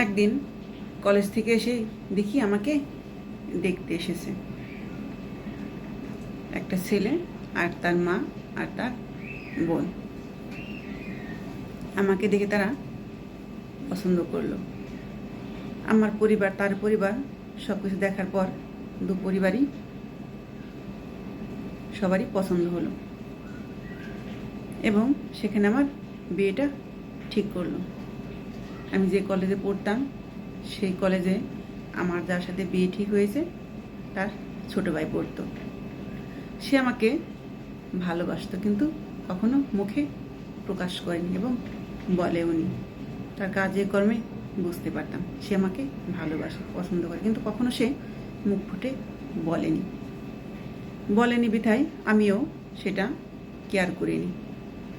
একদিন কলেজ থেকে এসে দেখি আমাকে দেখতে এসেছে একটা ছেলে আর তার মা আর তার বোন। আমাকে দেখে তারা পছন্দ করলো। আমার পরিবার তার পরিবার সব কিছু দেখার পর দু পরিবারই সবারই পছন্দ হলো এবং সেখানে আমার বিয়েটা ঠিক করলো। আমি যে কলেজে পড়তাম সেই কলেজে আমার যার সাথে বিয়ে ঠিক হয়েছে তার ছোট ভাই পড়তো। সে আমাকে ভালোবাসতো কিন্তু কখনো মুখে প্রকাশ করেনি এবং বলেওনি। তার কাজে কর্মে বুঝতে পারতাম সে আমাকে ভালোবাসে, পছন্দ করে, কিন্তু কখনো সে মুখ ফুটে বলেনি বিধায় আমিও সেটা কেয়ার করিনি।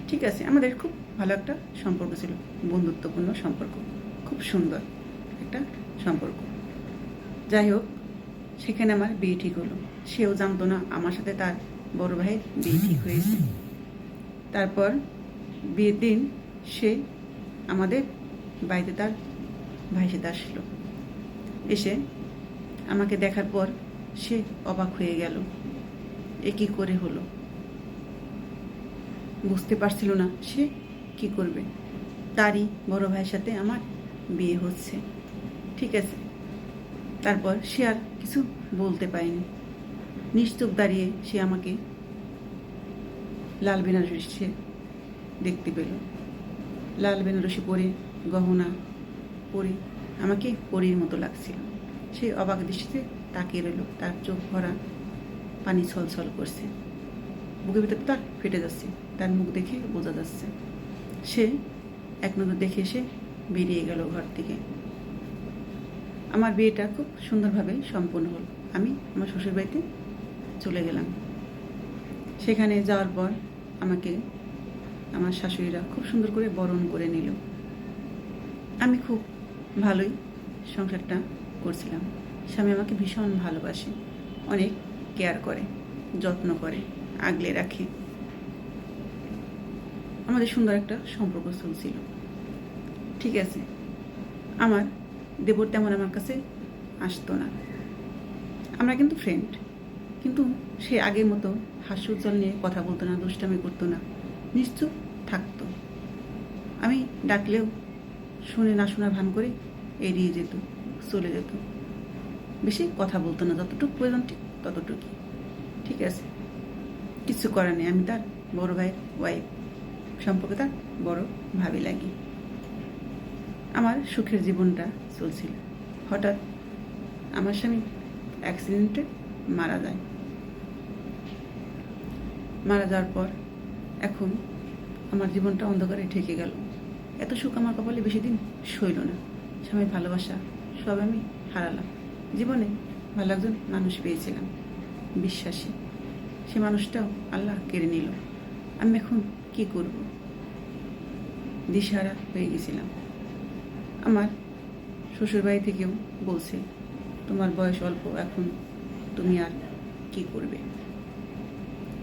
ঠিক আছে, আমাদের খুব ভালো একটা সম্পর্ক ছিল, বন্ধুত্বপূর্ণ সম্পর্ক, খুব সুন্দর একটা সম্পর্ক। যাই হোক, সেখানে আমার বিয়ে ঠিক হলো। সেও জানতো না আমার সাথে তার বড় ভাইয়ের বিয়ে ঠিক হয়েছে। তারপর বিয়ের দিন সে আমাদের বাড়িতে তার ভাই সাথে আসলো। এসে আমাকে দেখার পর সে অবাক হয়ে গেল, এ কী করে হলো। বুঝতে পারছিল না সে কি করবে। তারই বড় ভাইয়ের সাথে আমার বিয়ে হচ্ছে। ঠিক আছে, তারপর সে আর কিছু বলতে পারেনি। নিশ্চুপ দাঁড়িয়ে সে আমাকে লাল বেনারসি দেখতে পেল। লাল বেনারসি পরে, গহনা পরে আমাকে পরীর মতো লাগছিল। সে অবাক দৃষ্টিতে তাকিয়ে রইল। তার চোখ ভরা পানি ছলছল করছে, বুকের ভিতরে তার ফেটে যাচ্ছে। তার মুখ দেখে বোঝা যাচ্ছে। সে এক নজর দেখে এসে বেরিয়ে গেল ঘর থেকে। আমার বিয়েটা খুব সুন্দরভাবে সম্পন্ন হল। আমি আমার শ্বশুর বাড়িতে চলে গেলাম। সেখানে যাওয়ার পর আমাকে আমার শাশুড়িরা খুব সুন্দর করে বরণ করে নিল। আমি খুব ভালোই সংসারটা করছিলাম। স্বামী আমাকে ভীষণ ভালোবাসে, অনেক কেয়ার করে, যত্ন করে, আগলে রাখে। আমাদের সুন্দর একটা সম্পর্ক চলছিল। ঠিক আছে, আমার দেবর তেমন আমার কাছে আসতো না। আমরা কিন্তু ফ্রেন্ড, কিন্তু সে আগের মতো হাস্যোজ্জ্বল নিয়ে কথা বলতো না, দুষ্টামি করতো না, নিশ্চুপ থাকতো। আমি ডাকলেও শুনে না শোনার ভান করে এড়িয়ে যেত, চলে যেত। বেশি কথা বলতো না, যতটুকু প্রয়োজন ঠিক ততটুকুই। ঠিক আছে, কিছু করার নেই। আমি তার বড় ভাইয়ের ওয়াইফ, সম্পর্কে তার বড় ভাবি লাগি। আমার সুখের জীবনটা চলছিল। হঠাৎ আমার স্বামী অ্যাক্সিডেন্টে মারা যায়। মারা যাওয়ার পর এখন আমার জীবনটা অন্ধকারে ঢেকে গেল। এত সুখ আমার কপালে বেশি দিন সইল না। স্বামীর ভালোবাসা সব আমি হারালাম। জীবনে ভালো একজন মানুষ পেয়েছিলাম, বিশ্বাসী। সে মানুষটাও আল্লাহ কেড়ে নিল। আমি এখন কি করব, দিশাহারা হয়ে গেছিলাম। আমার শ্বশুরবাড়ি থেকেও বলছে, তোমার বয়স অল্প, এখন তুমি আর কি করবে।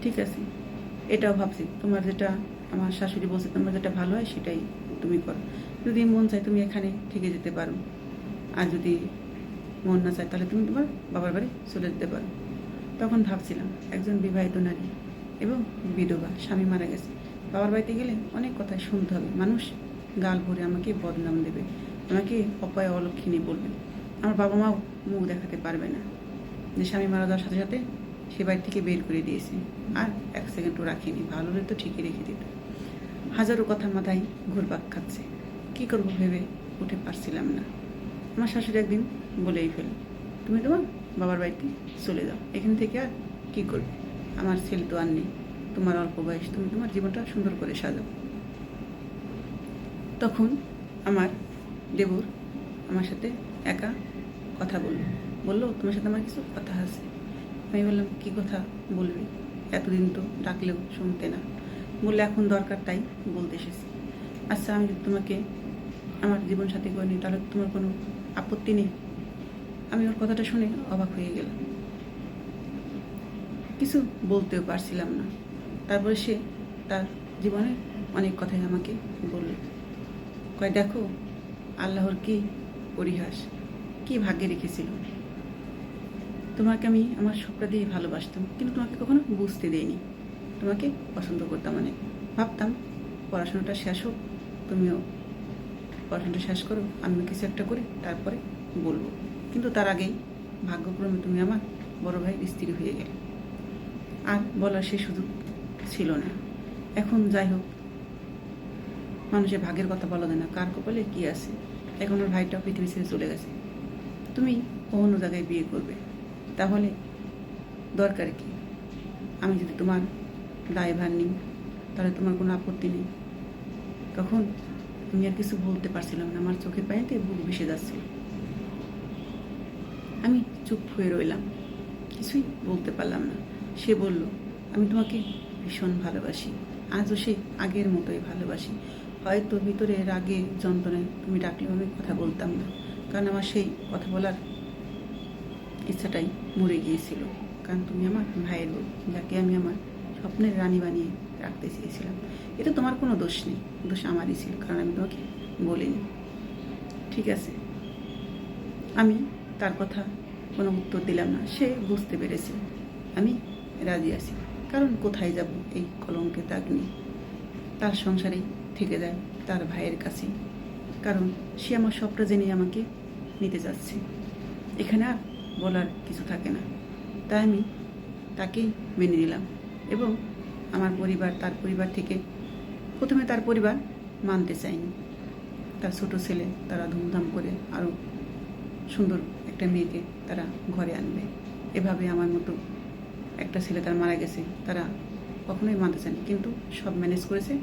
ঠিক আছে, এটাও ভাবছি তোমার যেটা, আমার শাশুড়ি বলছে তোমার যেটা ভালো হয় সেটাই তুমি করো। যদি মন চায় তুমি এখানে থেকে যেতে পারো, আর যদি মন না চায় তাহলে তুমি তোমার বাবার বাড়ি চলে যেতে পারো। তখন ভাবছিলাম, একজন বিবাহিত নারী এবং বিধবা, স্বামী মারা গেছে, বাবার বাড়িতে গেলে অনেক কথা শুনতে হবে। মানুষ গাল ভরে আমাকে বদনাম দেবে, আমাকে অপায় অলক্ষিণী বলবে। আমার বাবা মাও মুখ দেখাতে পারবে না যে স্বামী মারা যাওয়ার সাথে সাথে সে বাড়ি থেকে বের করে দিয়েছে, আর এক সেকেন্ডও রাখিনি। ভালো হলে তো ঠিকই রেখে দিত। হাজারো কথা মাথায় ঘুরপাক খাচ্ছে, কী করবো ভেবে উঠে পারছিলাম না। আমার শাশুড়ি একদিন বলেই ফেল, তুমি তোমার বাবার বাড়িতে চলে যাও, এখান থেকে আর কী করবে, আমার ছেলে তো আর নেই, তোমার অল্প বয়স, তুমি তোমার জীবনটা সুন্দর করে সাজাও। তখন আমার দেবর আমার সাথে একা কথা বললো তোমার সাথে আমার কিছু কথা আছে। আমি বললাম, কী কথা বলবি, এতদিন তো ডাকলেও শুনতে না। বললে এখন দরকার তাই বলতে এসেছি। আচ্ছা, আমি যদি তোমাকে আমার জীবন সাথী করে নিই তাহলে তোমার কোনো আপত্তি নেই? আমি ওর কথাটা শুনে অবাক হয়ে গেলাম, কিছু বলতেও পারছিলাম না। তারপরে সে তার জীবনের অনেক কথাই আমাকে বলল। কয়, দেখো আল্লাহর কি পরিহাস কি ভাগ্যে রেখেছিল। তোমাকে আমি আমার সবটা দিয়ে ভালোবাসতাম, কিন্তু তোমাকে কখনো বুঝতে দেইনি। তোমাকে পছন্দ করতাম অনেক, ভাবতাম পড়াশোনাটা শেষ হোক, তুমিও পড়াশোনাটা শেষ করো, আমি কিছু একটা করি তারপরে বলবো। কিন্তু তার আগেই ভাগ্যক্রমে তুমি আমার বড় ভাইয়ের স্ত্রী হয়ে গেলে, আর বলার সে সুযোগ ছিল না। এখন যাই হোক, মানুষের ভাগ্যের কথা বলা যায় না, কার কপালে কী আছে। এখন ওর ভাইটা পৃথিবী ছেড়ে চলে গেছে, তুমি অন্য জায়গায় বিয়ে করবে, তাহলে দরকার কি? আমি যদি তোমার দায়ভার নিই তাহলে তোমার কোনো আপত্তি নেই। তখন আমি আর কিছু বলতে পারছিলাম না, আমার চোখের পানিতে বুক ভেসে যাচ্ছিল। আমি চুপ হয়ে রইলাম, কিছুই বলতে পারলাম না। সে বলল, আমি তোমাকে ভীষণ ভালোবাসি, আজও সে আগের মতোই ভালোবাসি। হয়তো ভিতরে রাগে যন্ত্রণায় তুমি ডাকলেও আমি কথা বলতাম না, কারণ আমার সেই কথা বলার ইচ্ছাটাই মরে গিয়েছিল। কারণ তুমি আমার ভাইয়ের বউ, যাকে আমি আমার স্বপ্নের রানী বানিয়ে রাখতে চেয়েছিলাম। এটা তোমার কোনো দোষ নেই, দোষ আমারই ছিল, কারণ আমি তোমাকে বলিনি। ঠিক আছে, আমি তার কথা কোনো উত্তর দিলাম না। সে বুঝতে পেরেছে আমি রাজি আছি, কারণ কোথায় যাব এই কলঙ্কের দাগ নিয়ে। তার সংসারেই থেকে যায়, তার ভাইয়ের কাছেই, কারণ সে আমার সবটা জেনে আমাকে নিতে যাচ্ছে। এখানে আর বলার কিছু থাকে না। তাই আমি তাকেই মেনে নিলাম, এবং আমার পরিবার, তার পরিবার থেকে প্রথমে তার পরিবার মানতে চায়নি। তার ছোট ছেলে তারা ধুমধাম করে আরও সুন্দর একটা মেয়েকে তারা ঘরে আনবে, এভাবে আমার মতো একটা ছেলে তার মারা গেছে, তারা কখনোই মানতে চায়নি। কিন্তু সব ম্যানেজ করেছে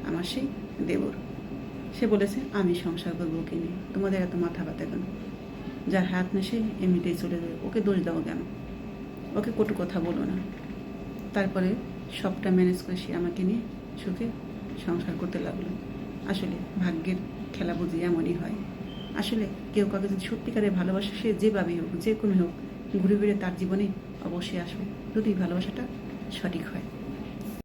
আমার সেই দেবর। সে বলেছে, আমি সংসার করবো ওকে নিয়ে, তোমাদের এত মাথা ব্যথা কেন? যার হাত না সে এমনিতেই চলে যাবে, ওকে দোষ দাও কেন? ওকে কটু কথা বলো না। তারপরে সবটা ম্যানেজ করে সে আমাকে নিয়ে সুখে সংসার করতে লাগলো। আসলে ভাগ্যের খেলা বুঝি এমনই হয়। আসলে কেউ কাউকে যদি সত্যিকারের ভালোবাসে, সে যেভাবেই হোক, যে কোনো হোক, ঘুরে ফিরে তার জীবনে অবশ্যই আসবে, যদি ভালোবাসাটা সঠিক হয়।